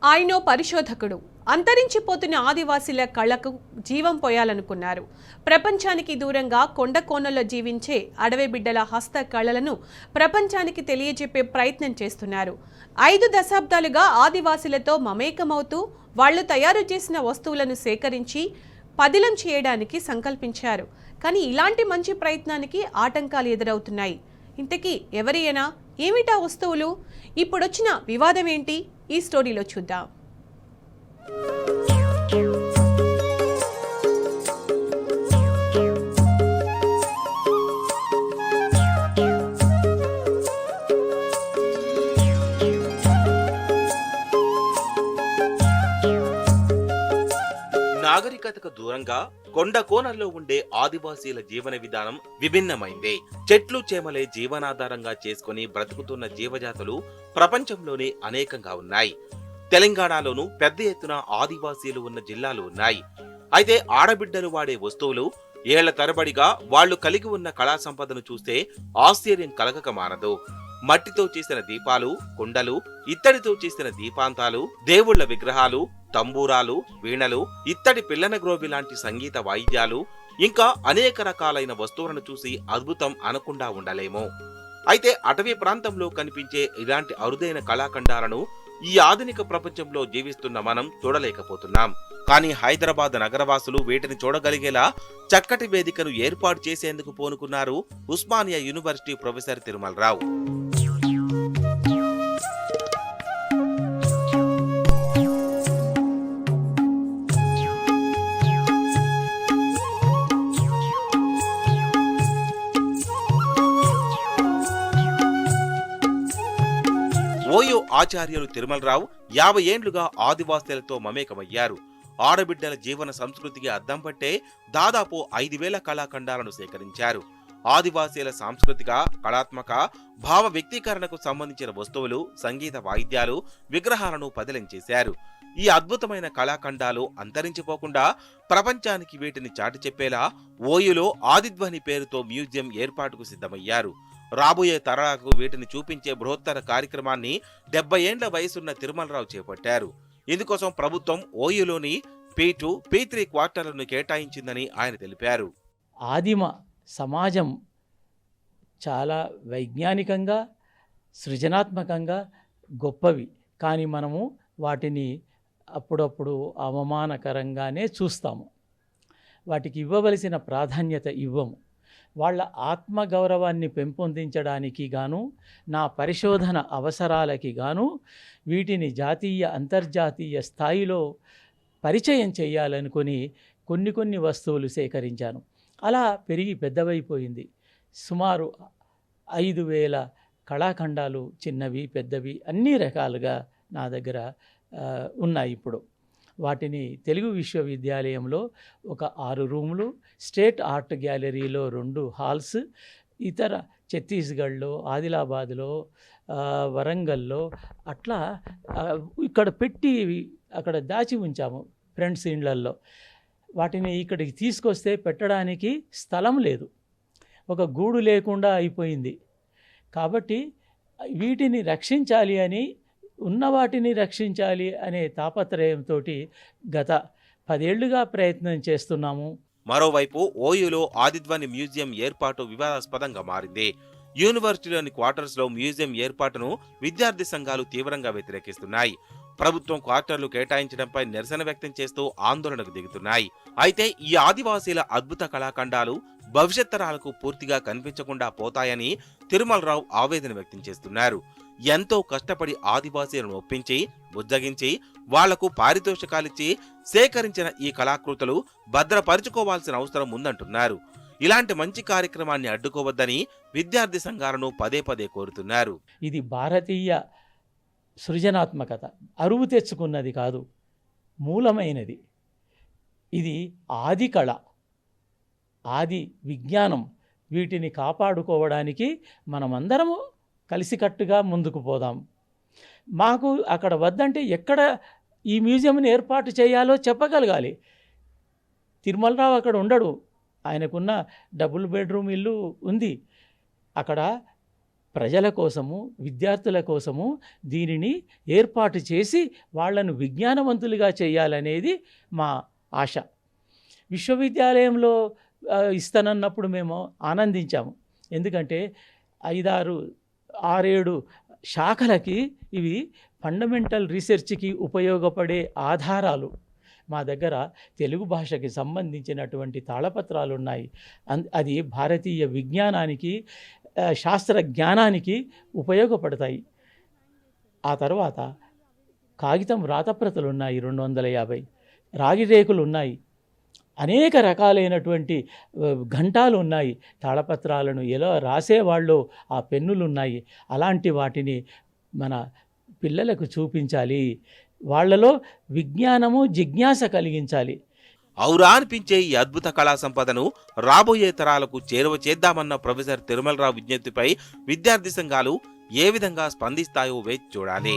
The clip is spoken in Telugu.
ఆయనో పరిశోధకుడు. అంతరించిపోతున్న ఆదివాసీల కళకు జీవం పోయాలనుకున్నారు. ప్రపంచానికి దూరంగా కొండ కోనల్లో జీవించే అడవి బిడ్డల హస్త కళలను ప్రపంచానికి తెలియజెప్పే ప్రయత్నం చేస్తున్నారు. 5 దశాబ్దాలుగా ఆదివాసీలతో మమేకమవుతూ వాళ్లు తయారు చేసిన వస్తువులను సేకరించి పదిలం చేయడానికి సంకల్పించారు. కానీ ఇలాంటి మంచి ప్రయత్నానికి ఆటంకాలు ఎదురవుతున్నాయి. ఇంతకీ ఎవరైనా ఏమిటా వస్తువులు? ఇప్పుడొచ్చిన వివాదం ఏంటి? ఈ స్టోరీలో చూద్దాం. నాగరికతకు దూరంగా కొండ కోనల్లో ఉండే ఆదివాసీల జీవన విధానం విభిన్నమైంది. చెట్లు చేమలే జీవనాధారంగా చేసుకుని బ్రతుకుతున్న జీవజాతులు ప్రపంచంలోనే అనేకంగా ఉన్నాయి. తెలంగాణలోనూ పెద్ద ఎత్తున ఆదివాసీలు ఉన్న జిల్లాలు ఉన్నాయి. అయితే ఆడబిడ్డలు వాడే వస్తువులు ఏళ్ల తరబడిగా వాళ్లు కలిగి ఉన్న కళా సంపదను చూస్తే ఆశ్చర్యం కలగక మానదు. మట్టితో చేసిన దీపాలు, కుండలు, ఇత్తడితో చేసిన దీపాంతాలు, దేవుళ్ల విగ్రహాలు, తంబూరాలు, వీణలు, ఇత్తడి పిల్లన గ్రోవి లాంటి సంగీత వాయిద్యాలు, ఇంకా అనేక రకాలైన వస్తువులను చూసి అద్భుతం అనకుండా ఉండలేము. అయితే అటవీ ప్రాంతంలో కనిపించే ఇలాంటి అరుదైన కళాఖండాలను ఈ ఆధునిక ప్రపంచంలో జీవిస్తున్న మనం చూడలేకపోతున్నాం. కానీ హైదరాబాద్ నగరవాసులు వీటిని చూడగలిగేలా చక్కటి వేదికను ఏర్పాటు చేసేందుకు పూనుకున్నారు Osmania University professor Tirumalarao. OU ఆచార్యులు తిరుమలరావు 50 ఏండ్లుగా ఆదివాసీలతో మమేకమయ్యారు. ఆడబిడ్డల జీవన సంస్కృతికి అద్దం పట్టే దాదాపు 5,000 కళాఖండాలను సేకరించారు. ఆదివాసీల సాంస్కృతిక, కళాత్మక, భావ వ్యక్తీకరణకు సంబంధించిన వస్తువులు, సంగీత వాయిద్యాలు, విగ్రహాలను పదిలంచేశారు. ఈ అద్భుతమైన కళాఖండాలు అంతరించిపోకుండా ప్రపంచానికి వీటిని చాటి చెప్పేలా ఓయులో ఆదిధ్వని పేరుతో మ్యూజియం ఏర్పాటుకు సిద్ధమయ్యారు. రాబోయే తరాలకు వీటిని చూపించే బృహత్తర కార్యక్రమాన్ని 70 ఏండ్ల వయసున్న తిరుమలరావు చేపట్టారు. ఇందుకోసం ప్రభుత్వం ఓయులోని P2, P3 క్వార్టర్లను కేటాయించిందని ఆయన తెలిపారు. ఆదిమ సమాజం చాలా వైజ్ఞానికంగా, సృజనాత్మకంగా గొప్పవి. కానీ మనము వాటిని అప్పుడప్పుడు అవమానకరంగానే చూస్తాము. వాటికి ఇవ్వవలసిన ప్రాధాన్యత ఇవ్వము. వాళ్ళ ఆత్మగౌరవాన్ని పెంపొందించడానికి గాను, నా పరిశోధన అవసరాలకి గాను వీటిని జాతీయ, అంతర్జాతీయ స్థాయిలో పరిచయం చేయాలనుకొని కొన్ని వస్తువులు సేకరించాను. అలా పెరిగి పెద్దవైపోయింది. సుమారు 5,000 కళాఖండాలు, చిన్నవి పెద్దవి అన్ని రకాలుగా నా దగ్గర ఉన్నాయి. ఇప్పుడు వాటిని తెలుగు విశ్వవిద్యాలయంలో ఒక 6 రూములు, స్టేట్ ఆర్ట్ గ్యాలరీలో 2 హాల్స్, ఇతర ఛత్తీస్గఢ్లో, ఆదిలాబాద్లో, వరంగల్లో అట్లా ఇక్కడ పెట్టి అక్కడ దాచి ఉంచాము ఫ్రెండ్స్ ఇండ్లల్లో. వాటిని ఇక్కడికి తీసుకొస్తే పెట్టడానికి స్థలం లేదు, ఒక గూడు లేకుండా అయిపోయింది. కాబట్టి వీటిని రక్షించాలి అని, ఉన్న వాటిని రక్షించాలి అనే తాపత్రయంతో గత 10 ఏళ్లుగా ప్రయత్నం చేస్తున్నాము. మరోవైపు ఓయూలో ఆదిధ్వని మ్యూజియం ఏర్పాటు వివాదాస్పదంగా మారింది. యూనివర్సిటీలోని క్వార్టర్స్ లో మ్యూజియం ఏర్పాటును విద్యార్థి సంఘాలు తీవ్రంగా వ్యతిరేకిస్తున్నాయి. ప్రభుత్వం క్వార్టర్లు కేటాయించడంపై నిరసన వ్యక్తం చేస్తూ ఆందోళనకు దిగుతున్నాయి. అయితే ఈ ఆదివాసీల అద్భుత కళాఖండాలు భవిష్యత్ తరాలకు పూర్తిగా కనిపించకుండా పోతాయని తిరుమలరావు ఆవేదన వ్యక్తం చేస్తున్నారు. ఎంతో కష్టపడి ఆదివాసీలను ఒప్పించి, బుజ్జగించి, వాళ్లకు పారితోషికాలిచ్చి సేకరించిన ఈ కళాకృతులు భద్రపరుచుకోవాల్సిన అవసరం ఉందంటున్నారు. ఇలాంటి మంచి కార్యక్రమాన్ని అడ్డుకోవద్దని విద్యార్థి సంఘాలను పదే కోరుతున్నారు. ఇది భారతీయ సృజనాత్మకత అరువు తెచ్చుకున్నది కాదు, మూలమైనది. ఇది ఆది కళ, ఆది విజ్ఞానం. వీటిని కాపాడుకోవడానికి మనమందరము కలిసికట్టుగా ముందుకు పోదాం. మాకు అక్కడ వద్దంటే ఎక్కడ ఈ మ్యూజియంని ఏర్పాటు చేయాలో చెప్పగలగాలి. తిరుమలరావు అక్కడ ఉండడు, ఆయనకున్న డబుల్ బెడ్రూమ్ ఇల్లు ఉంది. అక్కడ ప్రజల కోసము, విద్యార్థుల కోసము దీనిని ఏర్పాటు చేసి వాళ్ళను విజ్ఞానవంతులుగా చేయాలనేది మా ఆశ. విశ్వవిద్యాలయంలో ఇస్తానన్నప్పుడు మేము ఆనందించాము. ఎందుకంటే 6-7 శాఖలకి ఇవి ఫండమెంటల్ రీసెర్చ్కి ఉపయోగపడే ఆధారాలు. మా దగ్గర తెలుగు భాషకి సంబంధించినటువంటి తాళపత్రాలు ఉన్నాయి. అది భారతీయ విజ్ఞానానికి, శాస్త్ర జ్ఞానానికి ఉపయోగపడతాయి. ఆ తర్వాత కాగితం రాతప్రతులు ఉన్నాయి 250, రాగి రేకులు ఉన్నాయి, అనేక రకాలైనటువంటి ఘంటాలు ఉన్నాయి, తాళపత్రాలను ఎలా రాసేవాళ్ళు ఆ పెన్నులు ఉన్నాయి. అలాంటి వాటిని మన పిల్లలకు చూపించాలి, వాళ్ళలో విజ్ఞానము, జిజ్ఞాస కలిగించాలి. ఔరా అనిపించే ఈ అద్భుత కళా సంపదను రాబోయే తరాలకు చేరువ చేద్దామన్న ప్రొఫెసర్ తిరుమలరావు విజ్ఞప్తిపై విద్యార్థి సంఘాలు ఏ విధంగా స్పందిస్తాయో వేచి చూడాలి.